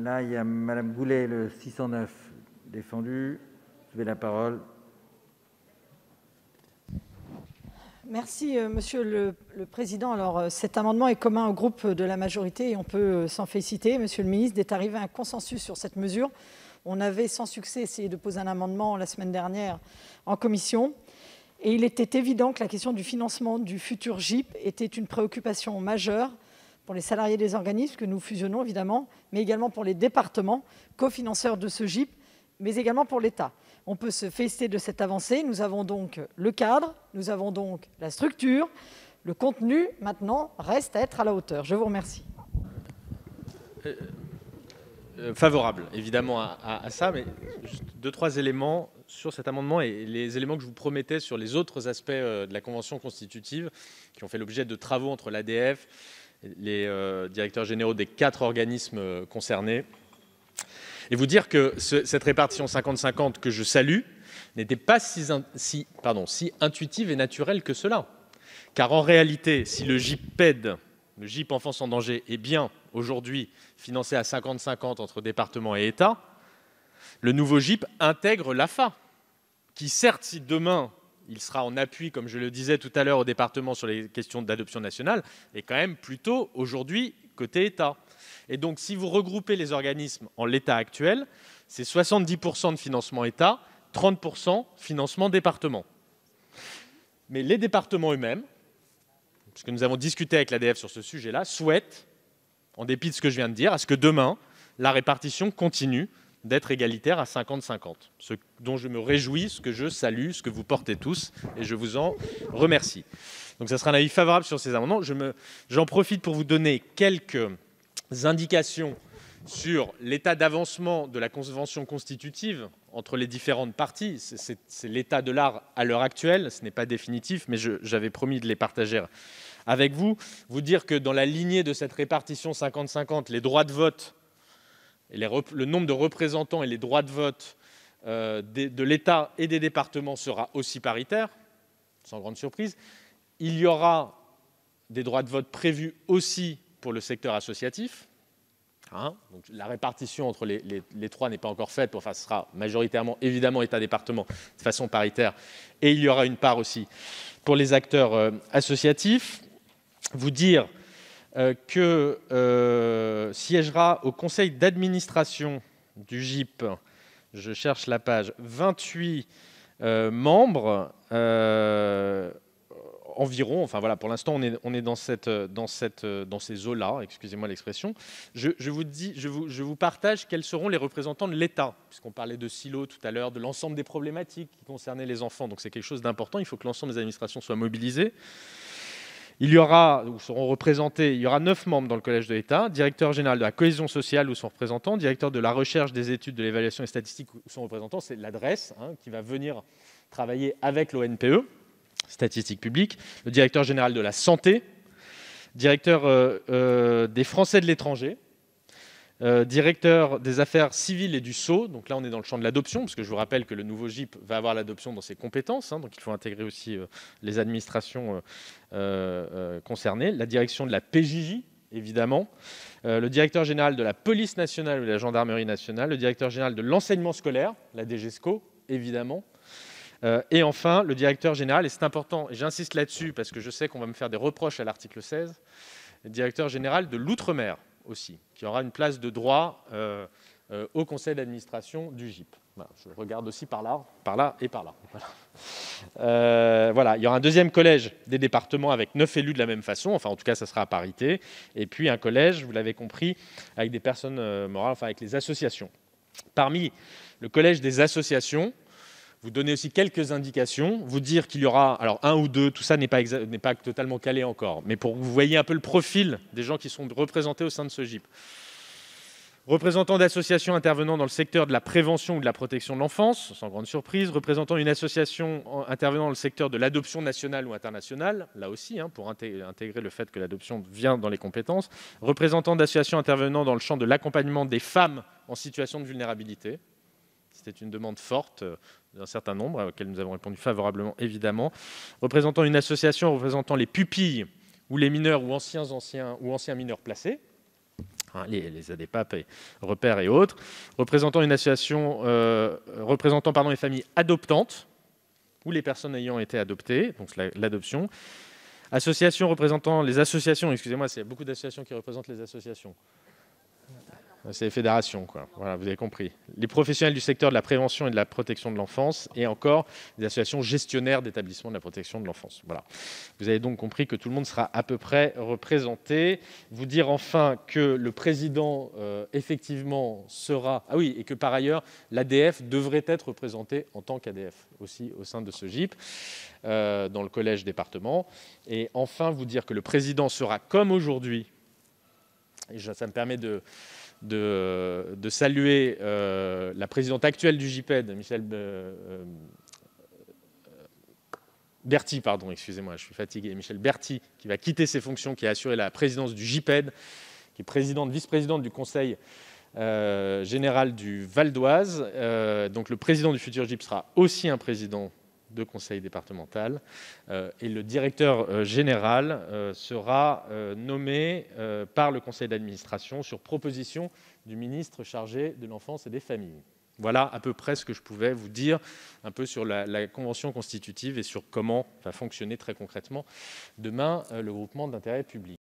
Là, il y a Madame Goulet, le 609, défendu. Vous avez la parole. Merci, Monsieur le Président. Alors, cet amendement est commun au groupe de la majorité et on peut s'en féliciter, Monsieur le Ministre, d'être arrivé à un consensus sur cette mesure. On avait sans succès essayé de poser un amendement la semaine dernière en commission. Et il était évident que la question du financement du futur GIP était une préoccupation majeure pour les salariés des organismes que nous fusionnons, évidemment, mais également pour les départements, cofinanceurs de ce GIP, mais également pour l'État. On peut se féliciter de cette avancée. Nous avons donc le cadre, nous avons donc la structure. Le contenu, maintenant, reste à être à la hauteur. Je vous remercie. Favorable, évidemment, à ça, mais juste 2-3 éléments sur cet amendement et les éléments que je vous promettais sur les autres aspects de la Convention constitutive qui ont fait l'objet de travaux entre l'ADF, les directeurs généraux des 4 organismes concernés. Et vous dire que cette répartition 50-50 que je salue n'était pas si intuitive et naturelle que cela. Car en réalité, si le GIP-PED, le GIP Enfance en danger, est bien aujourd'hui financé à 50-50 entre départements et État, le nouveau GIP intègre l'AFA, qui certes, si demain il sera en appui, comme je le disais tout à l'heure, au département sur les questions d'adoption nationale, est quand même plutôt aujourd'hui côté État. Et donc, si vous regroupez les organismes en l'état actuel, c'est 70% de financement État, 30% financement département. Mais les départements eux-mêmes, puisque nous avons discuté avec l'ADF sur ce sujet-là, souhaitent, en dépit de ce que je viens de dire, à ce que demain, la répartition continue d'être égalitaire à 50-50. Ce dont je me réjouis, ce que je salue, ce que vous portez tous, et je vous en remercie. Donc ça sera un avis favorable sur ces amendements. J'en profite pour vous donner quelques indications sur l'état d'avancement de la convention constitutive entre les différentes parties. C'est l'état de l'art à l'heure actuelle, ce n'est pas définitif, mais j'avais promis de les partager avec vous. Vous dire que dans la lignée de cette répartition 50-50, les droits de vote, et le nombre de représentants et les droits de vote de l'État et des départements sera aussi paritaire, sans grande surprise. Il y aura des droits de vote prévus aussi pour le secteur associatif. Donc, la répartition entre les trois n'est pas encore faite, ce sera majoritairement, évidemment, État-département de façon paritaire. Et il y aura une part aussi pour les acteurs associatifs. Vous dire que siégera au conseil d'administration du GIP, je cherche la page, 28 membres environ. Pour l'instant, on est dans ces eaux-là, excusez-moi l'expression. Je vous partage quels seront les représentants de l'État, puisqu'on parlait de silos tout à l'heure, de l'ensemble des problématiques qui concernaient les enfants. Donc c'est quelque chose d'important, il faut que l'ensemble des administrations soient mobilisées. Il y aura 9 membres dans le collège de l'État, directeur général de la cohésion sociale ou son représentant, directeur de la recherche, des études, de l'évaluation et statistiques ou son représentant, c'est l'adresse qui va venir travailler avec l'ONPE, statistiques publiques, le directeur général de la santé, directeur des Français de l'étranger, directeur des affaires civiles et du Sceau. Donc là, on est dans le champ de l'adoption, parce que je vous rappelle que le nouveau GIP va avoir l'adoption dans ses compétences, donc il faut intégrer aussi les administrations concernées, la direction de la PJJ, évidemment, le directeur général de la police nationale ou de la gendarmerie nationale, le directeur général de l'enseignement scolaire, la DGESCO, évidemment, et enfin, le directeur général, et c'est important, et j'insiste là-dessus parce que je sais qu'on va me faire des reproches à l'article 16, le directeur général de l'outre-mer aussi, qui aura une place de droit au conseil d'administration du GIP. Voilà, je regarde aussi par là et par là. Voilà. Il y aura un deuxième collège des départements avec 9 élus de la même façon, en tout cas ça sera à parité, et puis un collège, vous l'avez compris, avec des personnes morales, avec les associations. Parmi le collège des associations, vous donner aussi quelques indications, vous dire qu'il y aura, alors 1 ou 2, tout ça n'est pas totalement calé encore, mais pour que vous voyez un peu le profil des gens qui sont représentés au sein de ce GIP. Représentants d'associations intervenant dans le secteur de la prévention ou de la protection de l'enfance, sans grande surprise. Représentant une association intervenant dans le secteur de l'adoption nationale ou internationale, là aussi, pour intégrer le fait que l'adoption vient dans les compétences. Représentants d'associations intervenant dans le champ de l'accompagnement des femmes en situation de vulnérabilité. C'était une demande forte d'un certain nombre, à laquelle nous avons répondu favorablement, évidemment. Représentant une association représentant les pupilles ou les mineurs ou anciens mineurs placés. les ADPAP, et repères et autres, représentant une association, représentant les familles adoptantes ou les personnes ayant été adoptées, donc l'adoption, association représentant les associations, excusez-moi, il y a beaucoup d'associations qui représentent les associations. C'est les fédérations, quoi. Voilà, vous avez compris. Les professionnels du secteur de la prévention et de la protection de l'enfance, et encore des associations gestionnaires d'établissements de la protection de l'enfance. Voilà. Vous avez donc compris que tout le monde sera à peu près représenté. Vous dire enfin que le président, effectivement, sera... Ah oui, et que par ailleurs, l'ADF devrait être représenté en tant qu'ADF aussi au sein de ce GIP, dans le collège département. Et enfin, vous dire que le président sera comme aujourd'hui, et ça me permet de saluer la présidente actuelle du GIPED, Michel Berti, pardon, excusez-moi, je suis fatigué, Michel Berti, qui va quitter ses fonctions, qui a assuré la présidence du GIPED, qui est vice-présidente du Conseil général du Val d'Oise. Donc le président du futur GIP sera aussi un président de conseil départemental, et le directeur général sera nommé par le conseil d'administration sur proposition du ministre chargé de l'enfance et des familles. Voilà à peu près ce que je pouvais vous dire un peu sur la convention constitutive et sur comment va fonctionner très concrètement demain le groupement d'intérêt public.